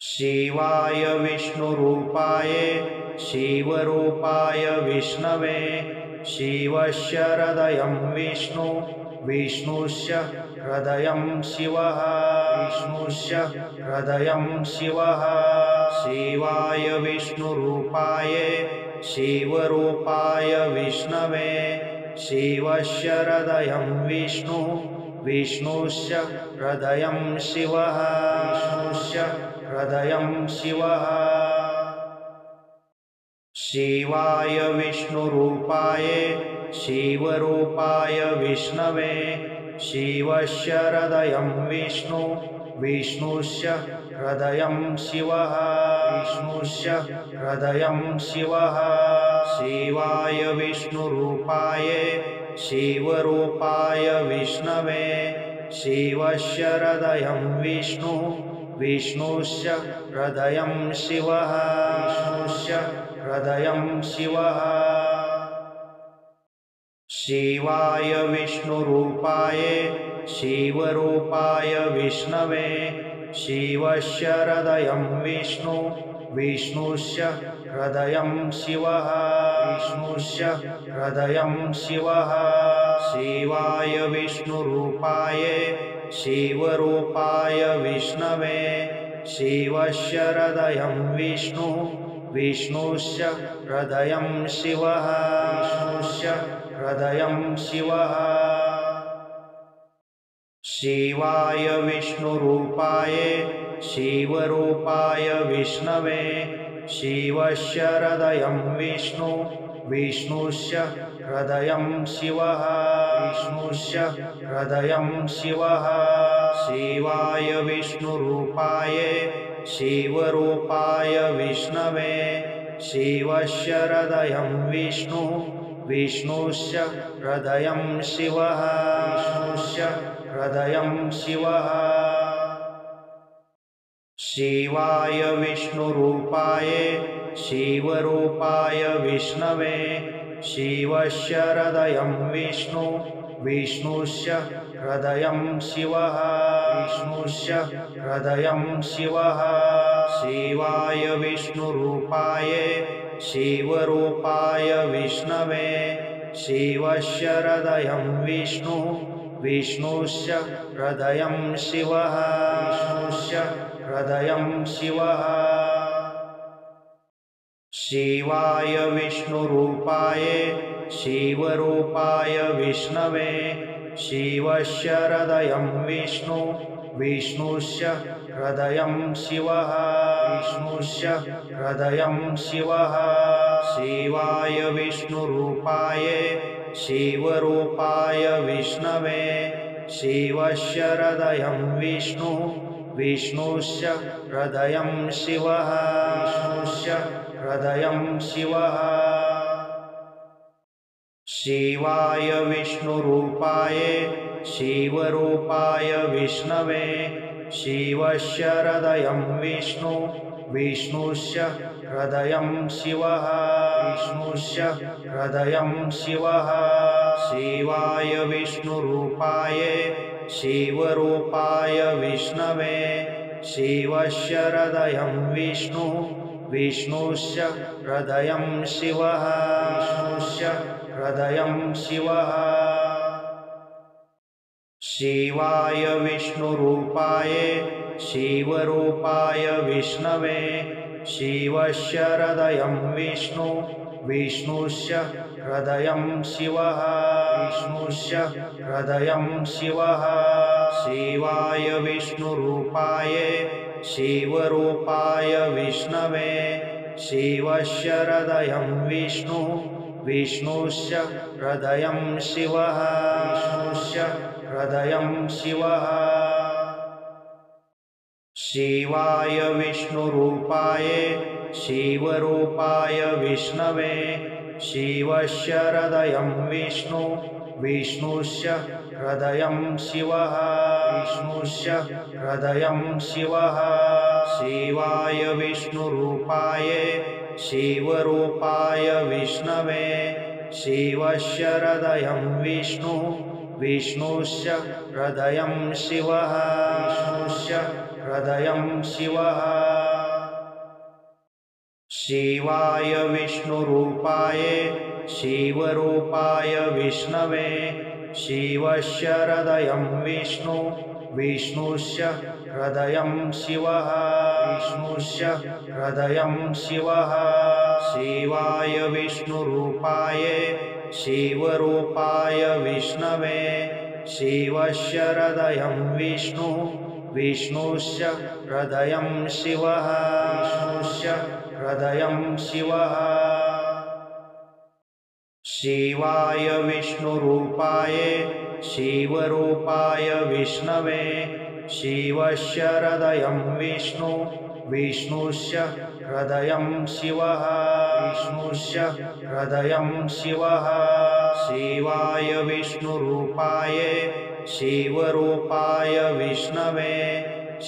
शिवाय विष्णुरूपाय शिवरूपाय विष्णवे शिवस्य हृदयं विष्णु विष्णुस्य हृदयं शिवः विष्णुस्य हृदयं शिवः शिवाय विष्णुरूपाय शिवरूपाय विष्णवे शिवस्य हृदयं विष्णु विष्णुस्य हृदयं शिवः विष्णुस्य हृदयं शिवः शिवाय विष्णुरूपाय शिवरूपाय विष्णवे शिवस्य हृदयं विष्णु विष्णुस्य हृदयं शिवः विष्णुस्य हृदयं शिवः शिवाय विष्णुरूपाय शिवरूपाय विष्णवे शिवस्य हृदयं विष्णु विष्णुस्य हृदयं शिवः विष्णुस्य हृदयं शिवः शिवाय विष्णुरूपाय शिवरूपाय विष्णवे शिवस्य हृदयं विष्णु विष्णुस्य हृदयं शिवः विष्णुस्य हृदयं शिवः शिवाय विष्णुरूपाय शिवरूपाय विष्णवे शिवस्य हृदयं विष्णु विष्णुस्य हृदयं शिवः विष्णुस्य हृदयं शिवः शिवाय विष्णुरूपाय शिवरूपाय विष्णवे शिवस्य हृदयं विष्णु विष्णुस्य हृदयं शिवः विष्णुस्य हृदयं शिवः शिवाय विष्णुरूपाय शिवरूपाय विष्णवे शिवस्य हृदयं विष्णु विष्णुस्य हृदयं शिवः विष्णुस्य हृदयं शिवः शिवाय विष्णुरूपाय शिवरूपाय विष्णवे शिवस्य हृदयं विष्णु विष्णुस्य हृदयं शिवः विष्णुस्य हृदयं शिवः शिवाय विष्णुरूपाय शिवरूपाय विष्णवे शिवस्य हृदयं विष्णु विष्णुस्य हृदयं शिवः विष्णुस्य हृदयं शिवः शिवाय विष्णुरूपाय शिवरूपाय विष्णवे शिवस्य हृदयं विष्णु विष्णुस्य हृदयं शिवः विष्णुस्य हृदयं शिवः शिवाय विष्णुरूपाय शिवरूपाय विष्णवे शिवस्य हृदयं विष्णु विष्णुस्य हृदयं शिवः विष्णुस्य हृदयं शिवः शिवाय विष्णुरूपाय शिवरूपाय विष्णवे शिवस्य हृदयं विष्णु विष्णुस्य हृदयं शिवः विष्णुस्य हृदयं शिवः शिवाय विष्णुरूपाय शिवरूपाय विष्णवे शिवस्य हृदयं विष्णु विष्णुस्य हृदयं शिवः विष्णुस्य हृदयं शिवः शिवाय विष्णुरूपाय शिवरूपाय विष्णवे शिवस्य हृदयं विष्णु विष्णुस्य हृदयं शिवः विष्णुस्य हृदयं शिवः शिवाय विष्णुरूपाय शिवरूपाय विष्णवे शिवस्य हृदयं विष्णु विष्णुस्य हृदयं शिवः विष्णुस्य हृदयं शिवः शिवाय विष्णुरूपाय शिवरूपाय विष्णवे शिवस्य हृदयं विष्णु विष्णुस्य हृदयं शिवः विष्णुस्य हृदयं शिवः शिवाय विष्णुरूपाय शिवरूपाय विष्णवे शिवस्य हृदयं विष्णु विष्णुस्य हृदयं शिवः विष्णुस्य हृदयं शिवः शिवाय विष्णुरूपाय शिवरूपाय विष्णवे शिवस्य हृदयं विष्णु विष्णुस्य हृदयं शिवः विष्णुस्य हृदयं शिवः शिवाय विष्णुरूपाय शिवरूपाय विष्णवे शिवस्य हृदयं विष्णु विष्णुस्य हृदयं शिवः विष्णुस्य हृदयं शिवः शिवाय विष्णुरूपाय शिवरूपाय विष्णवे शिवस्य हृदयं विष्णु विष्णुस्य हृदयं शिवः विष्णुस्य हृदयं शिवः शिवाय विष्णुरूपाय शिवरूपाय विष्णवे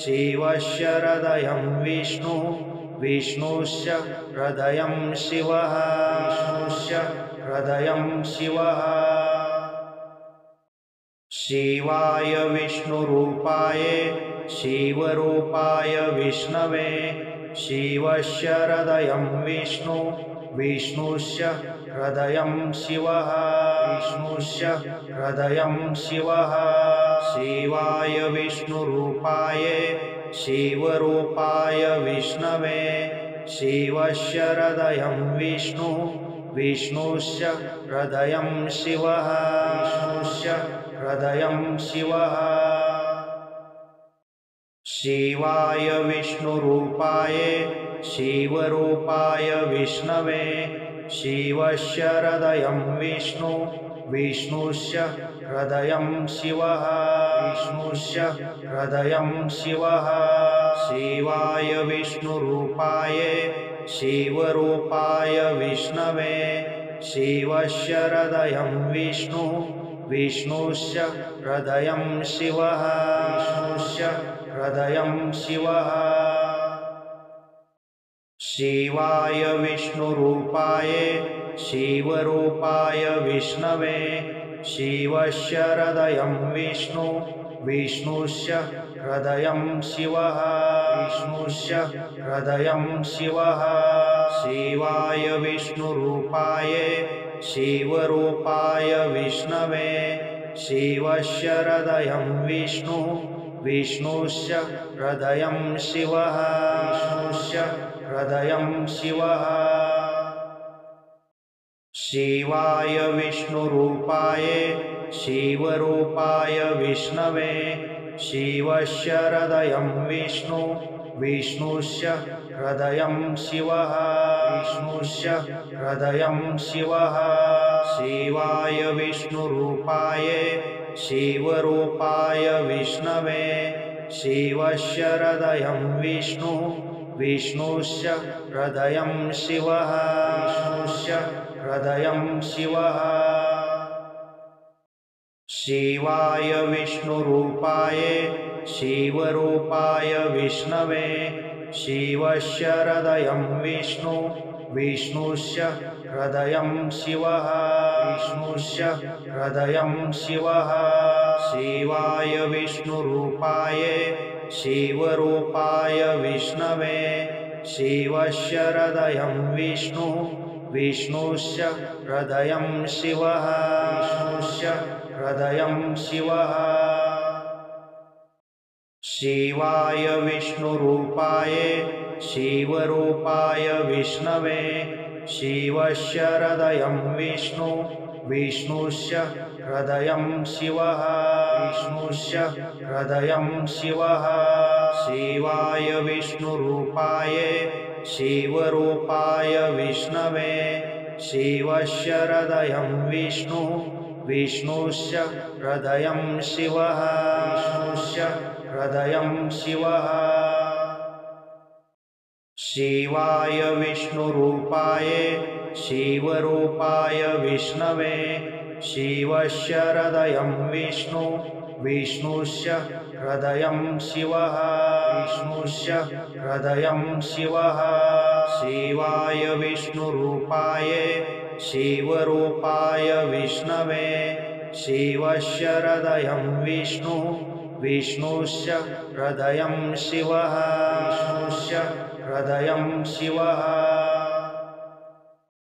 शिवस्य हृदयं विष्णु विष्णुस्य हृदयं शिवः विष्णुस्य हृदयं शिवः शिवाय विष्णुरूपाय शिवरूपाय विष्णवे शिवस्य हृदयं विष्णु विष्णुस्य हृदयं शिवः विष्णुस्य हृदयं शिवः शिवाय विष्णुरूपाय शिवरूपाय विष्णवे शिवस्य हृदयं विष्णु विष्णुस्य हृदयं शिवः विष्णुस्य हृदयं शिवः शिवाय विष्णुरूपाय शिवरूपाय विष्णवे शिवस्य हृदयं विष्णु विष्णुस्य हृदयं शिवः विष्णुस्य हृदयं शिवः शिवाय विष्णुरूपाय शिवरूपाय विष्णवे शिवस्य हृदयं विष्णु विष्णुस्य हृदयं शिवः विष्णुस्य हृदयं शिवः शिवाय विष्णुरूपाय शिवरूपाय विष्णवे शिवस्य हृदयं विष्णु विष्णुस्य हृदयं शिवः विष्णुस्य हृदयं शिवः शिवाय विष्णुरूपाय शिवरूपाय विष्णवे शिवस्य हृदयं विष्णु विष्णुस्य हृदयं शिवः विष्णुस्य हृदयं शिवः शिवाय विष्णुरूपाय शिवरूपाय विष्णवे शिवस्य हृदयं विष्णु विष्णुस्य हृदयं शिवः विष्णुस्य हृदयं शिवः शिवाय विष्णुरूपाय शिवरूपाय विष्णवे शिवस्य हृदयं विष्णु विष्णुस्य हृदयं शिवः विष्णुस्य हृदयं शिवः शिवाय विष्णुरूपाय शिवरूपाय विष्णवे शिवस्य हृदयं विष्णु विष्णुस्य हृदयं शिवः विष्णुस्य हृदयं शिवः शिवाय विष्णुरूपाय शिवरूपाय विष्णवे शिवस्य हृदयं विष्णु विष्णुस्य हृदयं शिवः विष्णुस्य हृदयं शिवः शिवाय विष्णुरूपाय शिवरूपाय विष्णवे शिवस्य हृदयं विष्णु विष्णुस्य हृदयं शिवः विष्णुस्य हृदयं शिवः शिवाय विष्णुरूपाय शिवरूपाय विष्णवे शिवस्य हृदयं विष्णु विष्णुस्य हृदयं शिवः विष्णुस्य हृदयं शिवः शिवाय विष्णुरूपाय शिवरूपाय विष्णवे शिवस्य हृदयं विष्णु विष्णुस्य हृदयं शिवः विष्णुस्य हृदयं शिवः शिवाय विष्णुरूपाय शिवरूपाय विष्णवे शिवस्य हृदयं विष्णु विष्णुस्य हृदयं शिवः विष्णुस्य हृदयं शिवः